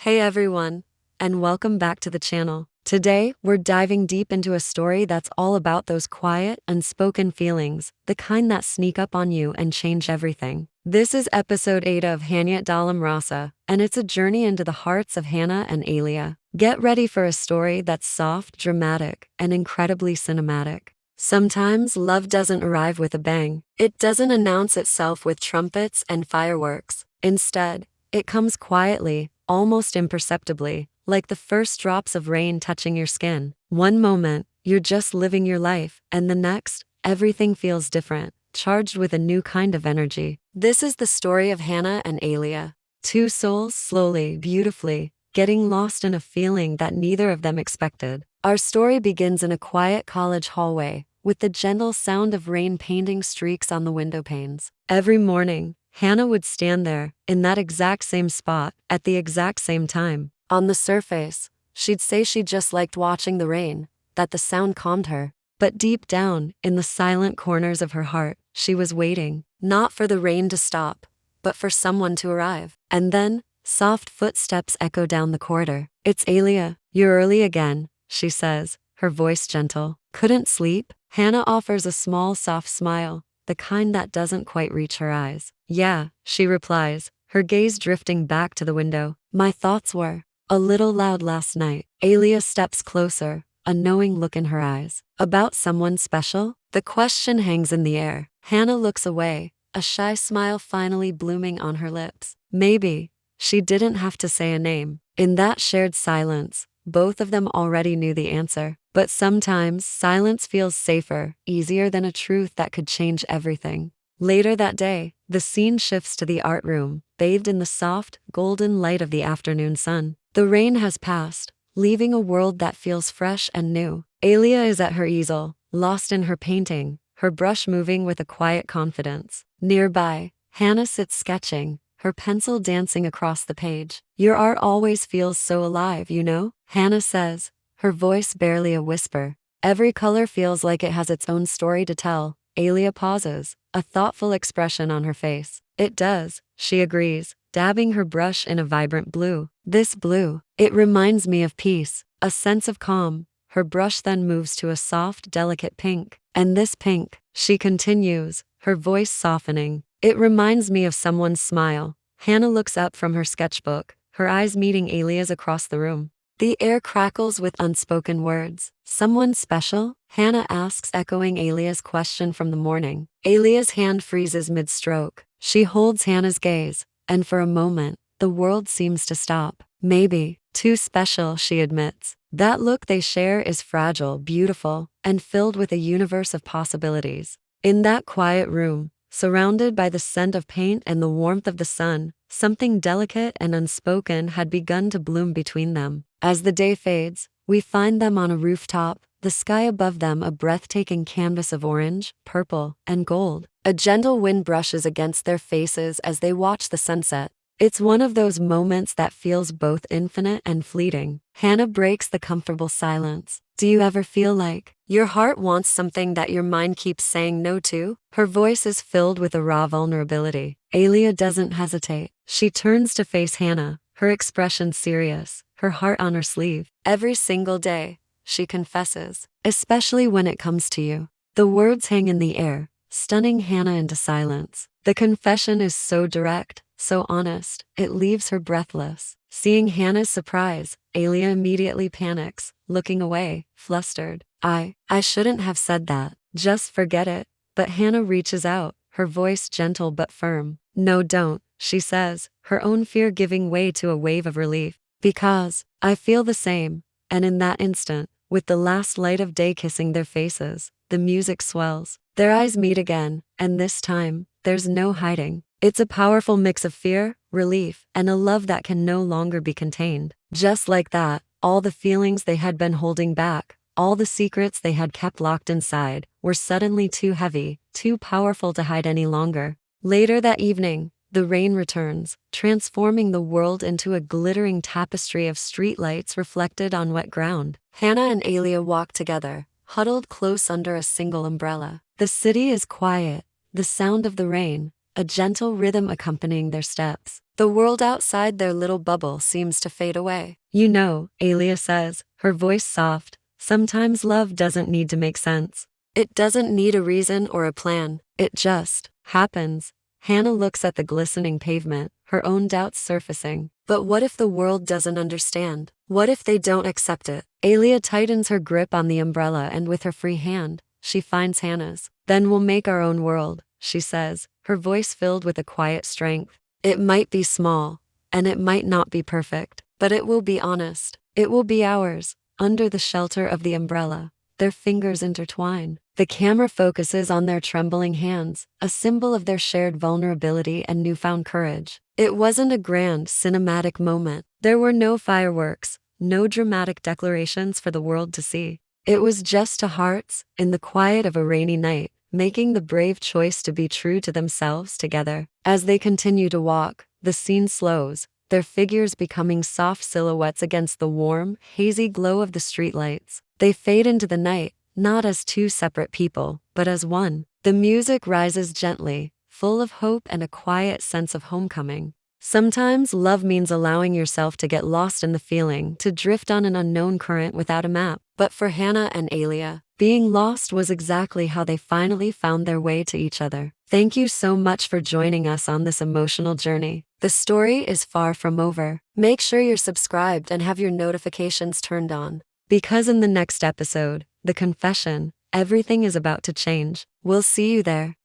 Hey everyone, and welcome back to the channel. Today, we're diving deep into a story that's all about those quiet, unspoken feelings, the kind that sneak up on you and change everything. This is episode 8 of Hanyut Dalam Rasa, and it's a journey into the hearts of Hana and Alia. Get ready for a story that's soft, dramatic, and incredibly cinematic. Sometimes love doesn't arrive with a bang. It doesn't announce itself with trumpets and fireworks. Instead, it comes quietly, almost imperceptibly, like the first drops of rain touching your skin. One moment, you're just living your life, and the next, everything feels different, charged with a new kind of energy. This is the story of Hana and Alia. Two souls slowly, beautifully, getting lost in a feeling that neither of them expected. Our story begins in a quiet college hallway, with the gentle sound of rain painting streaks on the window panes. Every morning, Hana would stand there, in that exact same spot, at the exact same time. On the surface, she'd say she just liked watching the rain, that the sound calmed her. But deep down, in the silent corners of her heart, she was waiting, not for the rain to stop, but for someone to arrive. And then, soft footsteps echo down the corridor. "It's Alia, you're early again," she says, her voice gentle. "Couldn't sleep?" Hana offers a small, soft smile, the kind that doesn't quite reach her eyes. "Yeah," she replies, her gaze drifting back to the window. "My thoughts were a little loud last night." Alia steps closer, a knowing look in her eyes. "About someone special?" The question hangs in the air. Hana looks away, a shy smile finally blooming on her lips. Maybe. She didn't have to say a name. In that shared silence, both of them already knew the answer. But sometimes, silence feels safer, easier than a truth that could change everything. Later that day, the scene shifts to the art room, bathed in the soft, golden light of the afternoon sun. The rain has passed, leaving a world that feels fresh and new. Alia is at her easel, lost in her painting, her brush moving with a quiet confidence. Nearby, Hana sits sketching, her pencil dancing across the page. "Your art always feels so alive, you know," Hana says, her voice barely a whisper. "Every color feels like it has its own story to tell." Alia pauses, a thoughtful expression on her face. "It does," she agrees, dabbing her brush in a vibrant blue. "This blue, it reminds me of peace, a sense of calm." Her brush then moves to a soft, delicate pink. "And this pink," she continues, her voice softening, "it reminds me of someone's smile." Hana looks up from her sketchbook, her eyes meeting Alia's across the room. The air crackles with unspoken words. "Someone special?" Hana asks, echoing Alia's question from the morning. Alia's hand freezes mid-stroke. She holds Hana's gaze, and for a moment, the world seems to stop. "Maybe. Too special," she admits. That look they share is fragile, beautiful, and filled with a universe of possibilities. In that quiet room, surrounded by the scent of paint and the warmth of the sun, something delicate and unspoken had begun to bloom between them. As the day fades, we find them on a rooftop, the sky above them a breathtaking canvas of orange, purple, and gold. A gentle wind brushes against their faces as they watch the sunset. It's one of those moments that feels both infinite and fleeting. Hana breaks the comfortable silence. "Do you ever feel like your heart wants something that your mind keeps saying no to?" Her voice is filled with a raw vulnerability. Alia doesn't hesitate. She turns to face Hana, her expression serious, her heart on her sleeve. "Every single day," she confesses, "especially when it comes to you." The words hang in the air, stunning Hana into silence. The confession is so direct, so honest, it leaves her breathless. Seeing Hana's surprise, Alia immediately panics, looking away, flustered. I shouldn't have said that. Just forget it." But Hana reaches out, her voice gentle but firm. "No, don't," she says, her own fear giving way to a wave of relief. "Because I feel the same." And in that instant, with the last light of day kissing their faces, the music swells. Their eyes meet again, and this time, there's no hiding. It's a powerful mix of fear, relief, and a love that can no longer be contained. Just like that, all the feelings they had been holding back, all the secrets they had kept locked inside, were suddenly too heavy, too powerful to hide any longer. Later that evening, the rain returns, transforming the world into a glittering tapestry of streetlights reflected on wet ground. Hana and Alia walk together, huddled close under a single umbrella. The city is quiet, the sound of the rain, a gentle rhythm accompanying their steps. The world outside their little bubble seems to fade away. You know, Alia says, her voice soft, sometimes love doesn't need to make sense. It doesn't need a reason or a plan. It just happens. Hana looks at the glistening pavement, her own doubts surfacing. But what if the world doesn't understand? What if they don't accept it? Alia tightens her grip on the umbrella and with her free hand, she finds Hana's. Then we'll make our own world, she says, her voice filled with a quiet strength. It might be small, and it might not be perfect, but it will be honest. It will be ours, under the shelter of the umbrella. Their fingers intertwine. The camera focuses on their trembling hands, a symbol of their shared vulnerability and newfound courage. It wasn't a grand, cinematic moment. There were no fireworks, no dramatic declarations for the world to see. It was just two hearts, in the quiet of a rainy night, making the brave choice to be true to themselves together. As they continue to walk, the scene slows, their figures becoming soft silhouettes against the warm, hazy glow of the streetlights. They fade into the night, not as two separate people, but as one. The music rises gently, full of hope and a quiet sense of homecoming. Sometimes love means allowing yourself to get lost in the feeling, to drift on an unknown current without a map. But for Hana and Alia, being lost was exactly how they finally found their way to each other. Thank you so much for joining us on this emotional journey. The story is far from over. Make sure you're subscribed and have your notifications turned on. Because in the next episode, The Confession, everything is about to change. We'll see you there.